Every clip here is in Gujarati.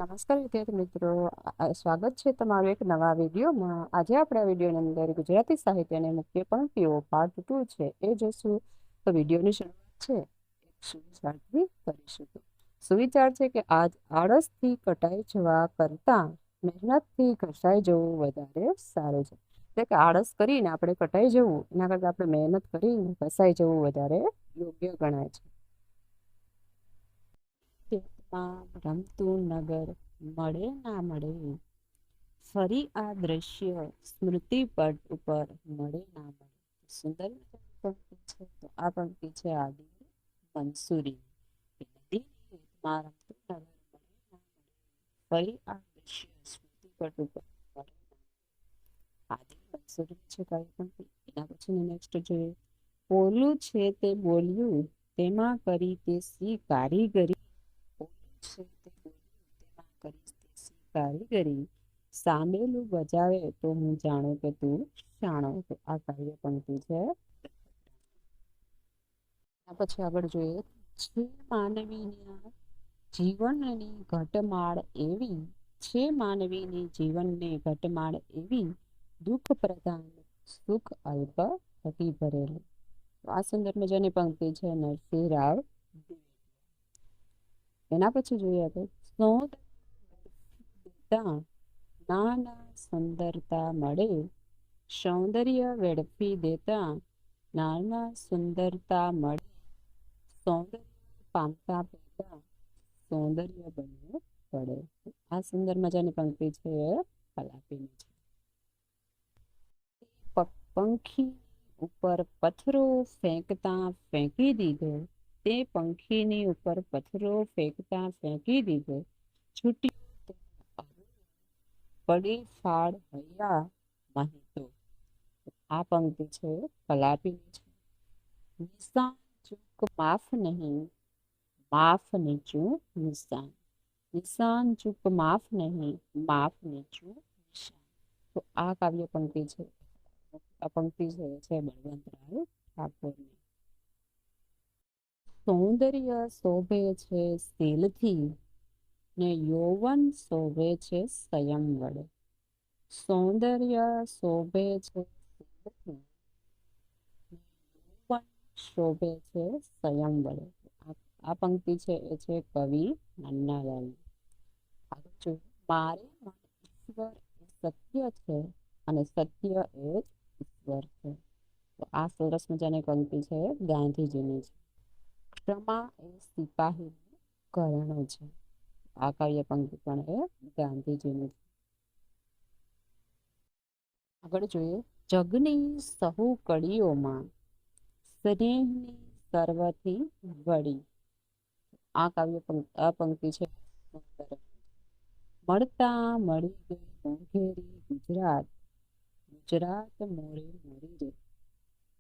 નમસ્કાર વિદ્યાર્થી મિત્રો, સ્વાગત છે તમારું એક નવા વિડીયોમાં। આજે આપણે આ વિડીયોની અંદર ગુજરાતી સાહિત્યની મુખ્ય પંક્તિઓ પાર્ટ 2 છે એ જોશું। તો વિડીયોની શરૂઆત છે એક સુવિચારથી કરીશું। સુવિચાર છે કે આળસથી કટાઈ જવા કરતા મહેનતથી ઘસાઈ જવું વધારે સારું છે। એટલે કે આળસ કરીને આપણે કટાઈ જવું એના કરતાં આપણે મહેનત કરીને ઘસાઈ જવું વધારે યોગ્ય ગણાય છે। રમતું નગર મળે ના મળે, ફરી આ દ્રશ્ય સ્મૃતિ પટ ઉપર મળે ના મળે। સુંદર પંક્તિ છે। તો આ પંક્તિ છે આદિ મંસૂરી। નદીમાં રમતું નગર મળે ના મળે, ફરી આ દ્રશ્ય સ્મૃતિ પટ ઉપર મળે ના મળે। આદિ મંસૂરી છે કઈ પંક્તિ। એના પછી નેક્સ્ટ જોઈએ, પોલું છે તે બોલ્યું તેમાં કરી તે સી કારીગરી, કારીગરી સામેલું બજાવે તો હું જાણું કે તું શાણો। તો આ કાવ્ય પંક્તિ છે। પછી આગળ જોઈએ, છે માનવીના જીવનની ઘટમાળ એવી, છે માનવીની જીવનની ઘટમાળ એવી, દુઃખ પ્રધાન સુખ અલ્પ હતી ભરેલું। આ સુંદર મજાની પંક્તિ છે નરસિંહ રાવ। એના પછી જોઈએ તો નાના સુંદરતા મળે, સૌંદર્ય વેડફી દેતા નાના સુંદરતા મળે, સૌંદર્ય પામતા પહેલા સૌંદર્ય બનવું પડે। આ સુંદર મજાની પંક્તિ છે કલાપીની છે। પંખી ઉપર પથ્થરો ફેંકતા ફેંકી દીધો, તે પંખીની ઉપર પથ્થરો ફેંકતા ફેંકી દીધો, છૂટી પડી ફાળ હૈયા માહિતો। આ પંક્તિ છે કલાપીની છે। નિશાન ચૂક માફ નહીં, માફ નીચું નિશાન, નિશાન ચૂક માફ નહીં, માફ નીચું નિશાન। તો આ કાવ્ય પંક્તિ છે, આ પંક્તિ છે બળવંતરાય ઠાકોરની। સૌંદર્ય શોભે છે શીલથી ને યૌવન શોભે છે સંયમ વડે। સૌંદર્ય શોભે છે શીલથી, યૌવન શોભે છે સંયમ વડે। આ પંક્તિ છે એ છે કવિ નન્નાલાલની। મારે મન ઈશ્વર એ સત્ય છે અને સત્ય એ ઈશ્વર છે। તો આ સરસ મજાની પંક્તિ છે ગાંધીજીની છે। ક્ષમા એ સિપાહીનું ઘરેણું છે। આ કાવ્ય પંક્તિ પણ એ ગાંધીજીની છે। આગળ જોઈએ, જગની સહુ કડીઓમાં સ્નેહની સર્વથી વળી। આ કાવ્ય આ પંક્તિ છે મળતા મળી ગઈ મોંઘેરી ગુજરાત, ગુજરાત મોરે મોરી રે।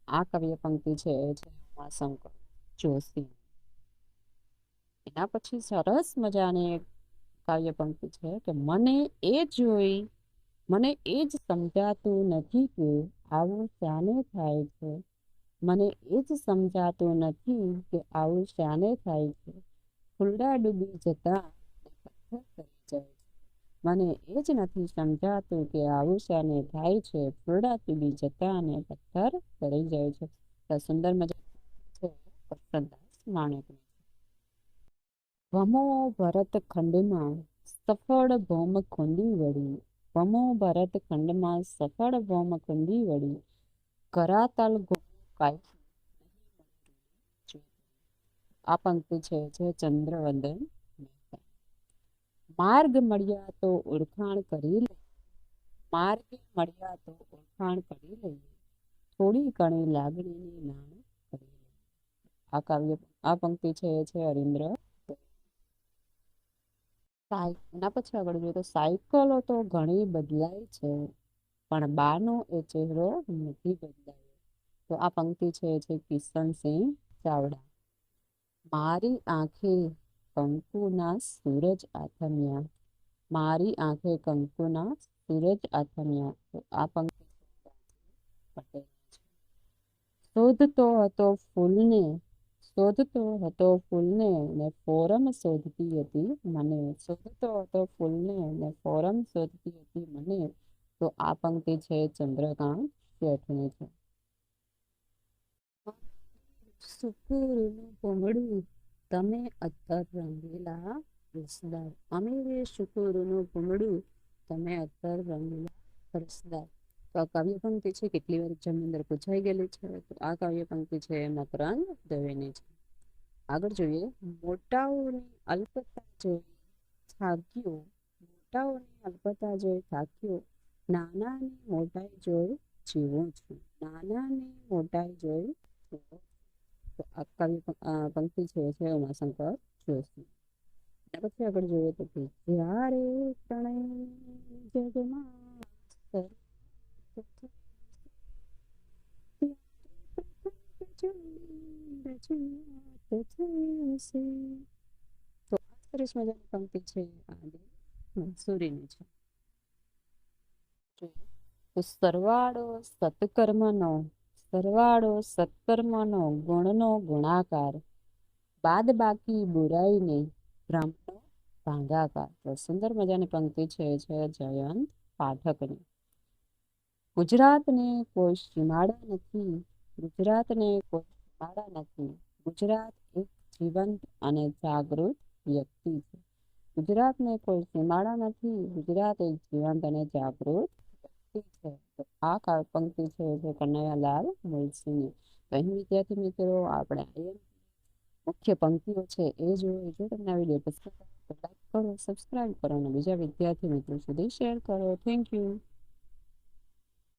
આ કાવ્ય પંક્તિ છે એ છે ઉમાશંકર જોશી। એના પછી સરસ મજાની એક કાવ્ય પંક્તિ છે કે મને એ જોઈ, મને એ જ સમજાતું નથી કે આવું શાને થાય છે, મને એ જ સમજાતું નથી કે આવું શાને થાય છે, ફૂલડા ડૂબી જતા પથ્થર કરી જાય છે। મને એ જ નથી સમજાતું કે આવું શાને થાય છે, ફૂલડા ડૂબી જતા અને પથ્થર કરી જાય છે। તો સુંદર મજા છે કરશનદાસ માણેકની। ભમો ભરત ખંડમાં સફળ ભૌમ ખુંદી વળી, ભમો ભરત ખંડમાં સફળ ભૌમ ખુંદી વળી, કરાતલ આ પંક્તિ છે જે ચંદ્રવદન મહેતા। માર્ગ મળ્યા તો ઓળખાણ કરી લે, માર્ગ મળ્યા તો ઓળખાણ કરી લઈએ, થોડી ઘણી લાગણીની નાણ કરી લઈએ। આ કાવ્ય આ પંક્તિ છે એ છે હરીન્દ્ર। એના પછી આગળ જોઈએ તો સાયકલો તો ઘણી બદલાય છે પણ બાનો એ ચહેરો નથી બદલાયો। તો આ પંક્તિ છે કિશનસિંહ ચાવડા। મારી આંખે કંકુના સૂરજ આથમ્યા, મારી આંખે કંકુના સૂરજ આથમ્યા। તો આ પંક્તિ પટેલ છે। શોધતો હતો ફૂલને શોધતો હતો ફૂલને ને ફોરમ શોધતી હતી મને. શોધતો હતો ફૂલને ને ફોરમ શોધતી હતી મને. તો આ પંક્તિ છે ચંદ્રકાંત શેઠની છે. શુકુરનું પૂમડું તમે અત્તર રંગેલા રસદાર. અમીરે શુકુરનું પૂમડું તમે અત્તર રંગેલા રસદાર. તો આ કાવ્ય પંક્તિ છે કેટલી વાર એક્ઝામની અંદર પૂછાઈ ગયેલી છે. તો આ કાવ્ય પંક્તિ છે મકરંદ દવેની છે. આગળ જોઈએ, મોટાઓની અલ્પતા જોઈ થાક્યો. મોટાઓની અલ્પતા જોઈ થાક્યો. નાનાની મોટાઈ જોઈ જીવું છું. નાનાની મોટાઈ જોઈ જીવું છું. તો આ કાવ્ય પંક્તિ છે ઉમાશંકર જોશી. એના પછી આગળ જોઈએ તો જ્યારે પ્રણય જગમાં તો સરસ મજાની પંક્તિ છે આદિ સૂરીની છે. તો સરવાળો સત્કર્મનો ગુણનો ગુણાકાર, બાદ બાકી બુરાઈને ભ્રમનો ભાગાકાર. તો સુંદર મજાની પંક્તિ છે જયંત પાઠકની. ગુજરાતને કોઈ સીમાડા નથી. ગુજરાતને કોઈ સીમાડા નથી. ગુજરાત એક જીવંત અને જાગૃત વ્યક્તિ છે. ગુજરાતને કોઈ સીમાડા નથી. ગુજરાત એક જીવંત અને જાગૃત વ્યક્તિ છે. તો આ પંક્તિ છે કનૈયાલાલ મુળસીની. તો અહીં વિદ્યાર્થી મિત્રો આપણે મુખ્ય પંક્તિઓ છે એ જોઈએ. જો તમને આ વિડીયો પસંદ આવે તો લાઈક કરો, સબસ્ક્રાઈબ કરો અને બીજા વિદ્યાર્થી મિત્રો સુધી શેર કરો. Thank you.